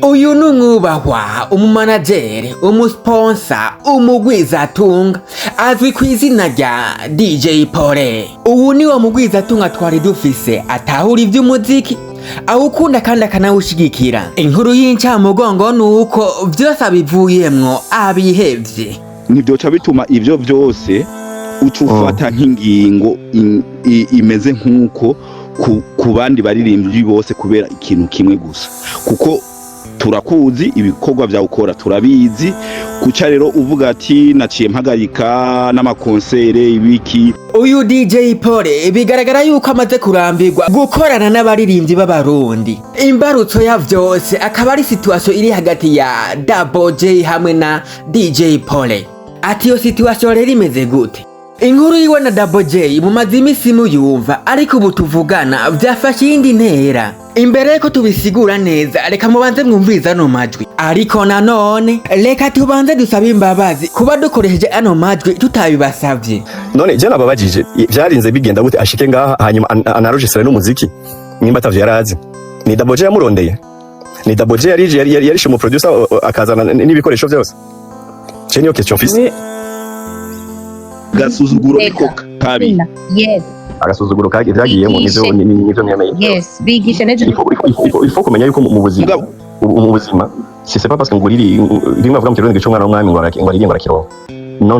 uyu numwubahwa umumanagere umusponsa umugwizatunga azwi ku izina rya DJ Paulin. Ubu ni wo mugwizatunga twari dufise atahura ivy'umuziki awukunda kandi akanawushigikira. Inkuru y'incamugongo nuko vyose abivuyemwo abihevye. Nivyoca bituma ivyo vyose ucufata nk'ingingo imeze nk'uko ku bandi baririmbyi bose kubera ikintu kimwe gusa, kuko turakuzi ibikorwa vya ukora turabizi. Kuca rero uvuga ati naciye mpagarika n'amakonsere ibiki. Uyu DJ Paulin bigaragara yuko amaze kurambirwa gukorana n'abaririmbyi b'abarundi. Imbarutso ya Vyose akaba ari situation iri hagati ya Double J hamwe na DJ Paulin. Ati yo situation rero imeze gute? Inkuru yiwe na Double J mumaze imisi muyumva, ariko ubu tuvugana vyafashe iyindi ntera. Imbere ko tubisigura neza, reka mubanze mwumviriza ano majwi. Ariko nanone reka tubanze dusaba imbabazi kuba dukoresheje ano majwi tutabibasavye. None je nababajije vyarinze bigenda gute ashike ngaha hanyuma anarojesera n'umuziki nimba atavyo yarazi. Ni Double J yamurondeye, ni Double J yarishe mu producer akazana n'ibikoresho vyose. Je niyo question fise gasuzuguro niko kabi. Yes. Agasuzuguro kage vyagiyemo nivyo myemeye. Yes, bigisha neje. Ifo kumenya yuko mu buzima c'est pas parce que nguriri rimwe avuga mu kirundi gicungana n'umwami ngo aririmba arakironka. No.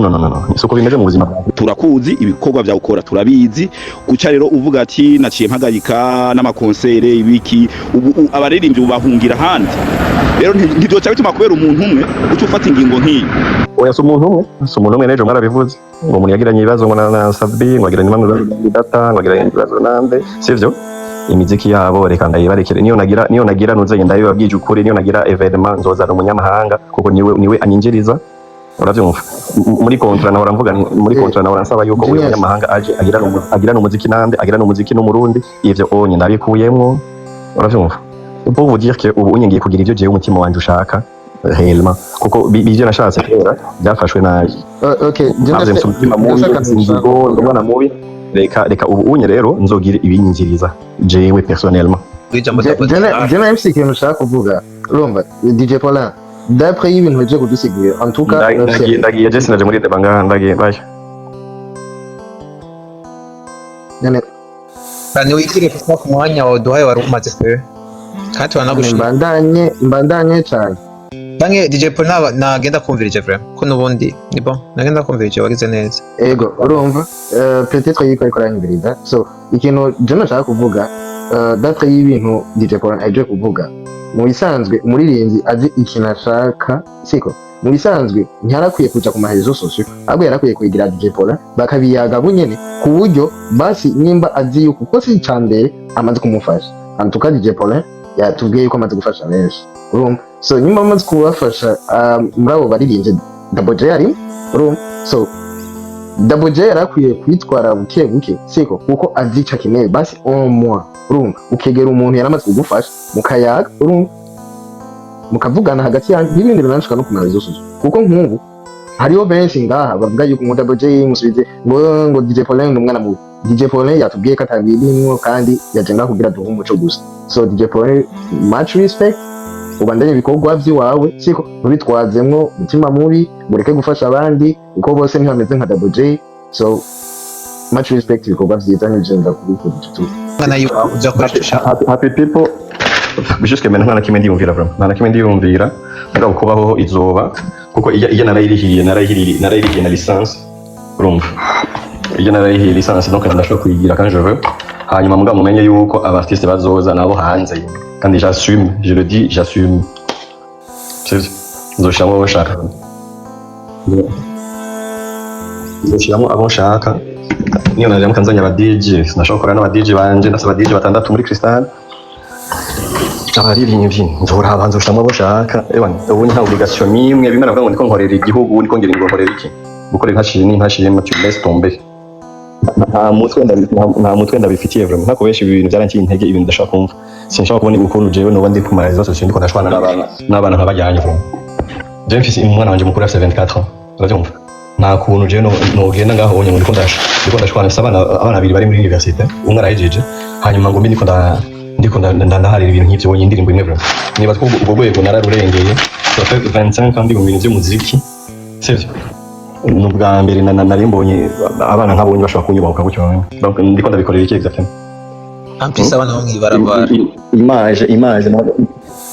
Isuko bimeje mu buzima. Turakuzi ibikorwa vya ukora turabizi. Guca rero uvuga ati naciye mpagarika n'amakonsere ibiki. Ubu abaririmbyi bahungira handi. Rero ntidyoca bituma kubera umuntu umwe ucufata ingingo nk'iyi. Oya si umuntu umwe nejo mwarabivuze ngo umuntu yagiranye ibibazo ngo na Sabi ngo agiranye impano data ngo agiranye ibibazo nande sivyo. Imiziki yabo reka ndayibarekere, niyo nagira nuze ndabibabwije ukuri, niyo nagira evenement nzozana umunyamahanga kuko niwe anyinjiriza. Uravyumva muri kontra nahora mvuga muri kontra nahora nsaba yuko uyu munyamahanga aje agirana umuziki nande agirana umuziki n'umurundi, ivyo onye nabikuyemwo. Uravyumva pour vous dire que ubu unyengiye kugira ivyo jewe umutima wanje ushaka réellement kuko bije nashatse kera byafashwe nabi. Okay, ndabona mubi reka ubu unye rero nzogira ibinyinjiriza jewe personnellement. Jena MC ikintu ushaka kuvuga urumva DJ Paulin d'après y'ibintu baje kudusigurira en tout cas ndagiye je sinaje muri debanga ndagiye baje nene kandi wikire kuko ku mwanya waduhaye wari umaze pe kandi wanagushima mbandanye cyane. Dange DJ Paulin nagenda kumvirije vraiment ko nubundi ni bon nagenda kumvirije wagize neza. Ego urumva peut-être yiko aranyibirida. So ikintu je nashaka kuvuga d'après y'ibintu DJ Paulin aje kuvuga mu bisanzwe umuririmbyi azi ikintu ashaka siko mu bisanzwe ntarakwiye kuja ku mahezo sosio ahubwo yarakwiye kwigira DJ Paulin bakabiyaga bunyene ku buryo basi nimba azi yuko ko si cambere amaze kumufasha. Antuka DJ Paulin yatubwiye yuko amaze gufasha benshi urumva. So nyuma amaze kubafasha muri abo baririmbye Double J ari urumva. So Double J yarakwiye kwitwara buke siko kuko azica kineye basi au moins urumva ukegera umuntu yaramaze kugufasha mukayaga urumva mukavugana hagati yanyu n'ibindi biranshika no kumarezo sosio kuko nk'ubu hariho benshi ngaha bavuga yuko Double J musubize ngo DJ Paulin n'umwana mu DJ Paulin yatubwiye ko atabirimwo kandi yajenga kugira duhe umuco gusa. So DJ Paulin much respect ubandanye ibikorwa by'iwawe siko ubitwazemwo mutima mubi mureke gufasha abandi uko bose ntibameze nka Double J. So much respect ibikorwa byiza n'ijenda kubikora tutu kana yo uja kwashasha happy people bishuske mena nta nakimwe ndiyumvira vraiment nta nakimwe ndiyumvira ngabo kubaho izoba kuko iya narayirihiye na licence urumva iya narayihiye licence donc ndashobora kuyigira quand je veux hanyuma mugabo mumenye yuko abartiste bazoza nabo hanze kandi j'assume je le dis j'assume nzoshamo bashaka nzoshamo abo shaka niyo naje mukanzanya aba DJ sinashobora n'aba DJ banje ndasaba DJ batandatu muri Crystal abaririmbyi nzora abanza ushamo bashaka ubu nta obligation nimwe bimwe navuga ngo niko nkorera igihugu niko ngira ngo nkorera iki gukorera ntashiye mu laisse tomber. Nta mutwe ndabifitiye vraiment ntako benshi ibintu byarankiye intege ibintu ndashaka kumva sinshaka kubona ukuntu jewe no bandi kumariza sosio ndiko ndashwana n'abana nkabajyanye vuba. Je mfise umwana wanje mukuru afite 24 ans urabyumva nta kuntu jewe no genda ngaho ndiko ndashwana abana babiri bari muri université umwe arahejeje hanyuma ngo mbi ndiko ndiko ndaharira ibintu nk'ivyo wonye indirimbo imwe bro niba two ubwo rwego nararurengeye ça fait 25 ans ndi mu bintu by'umuziki sivyo n'ubwa mbere nari mbonye abana nk'abonye bashobora kunyubahuka gutyo donc ndiko ndabikorera iki exactement ampisa abana bo mwibarabara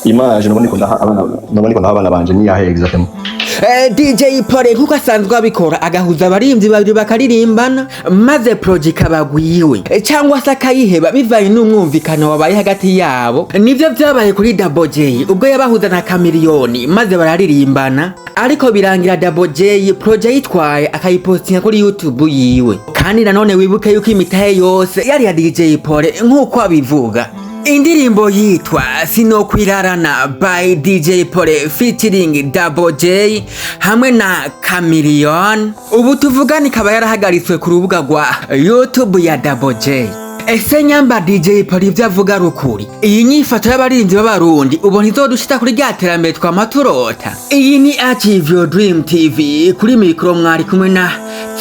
image nubwo ndiko ndaha abana banje ni yahe exactement DJ Paulin nkuko asanzwe abikora agahuza abarimvyi babiri bakaririmbana maze project abagwiwe cyangwa se akayiheba bivanye n'umwumvikano wabaye hagati yabo nivyo vyabaye kuri Double J ubwo yabahuza na Chameleone maze bararirimbana ariko birangira Double J project yitwaye akayipostinga kuri YouTube yiwe kandi nanone wibuke yuko imitahe yose yari ya DJ Paulin nkuko abivuga. Indirimbo yitwa Sinokwirarana by DJ Paulin featuring Double J hamwe na Chameleone ubu tuvugana ikaba yarahagaritswe ku rubuga rwa YouTube ya Double J. Ese nyamba DJ Paulin ivyo avuga rukuri iyi nyifato y'abarinzi b'abarundi ubu ntizodushita kuri rya terambere twamaturota. Iyi ni Achieve Your Dream TV kuri mikro mwari kumwe na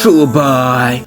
True Boy.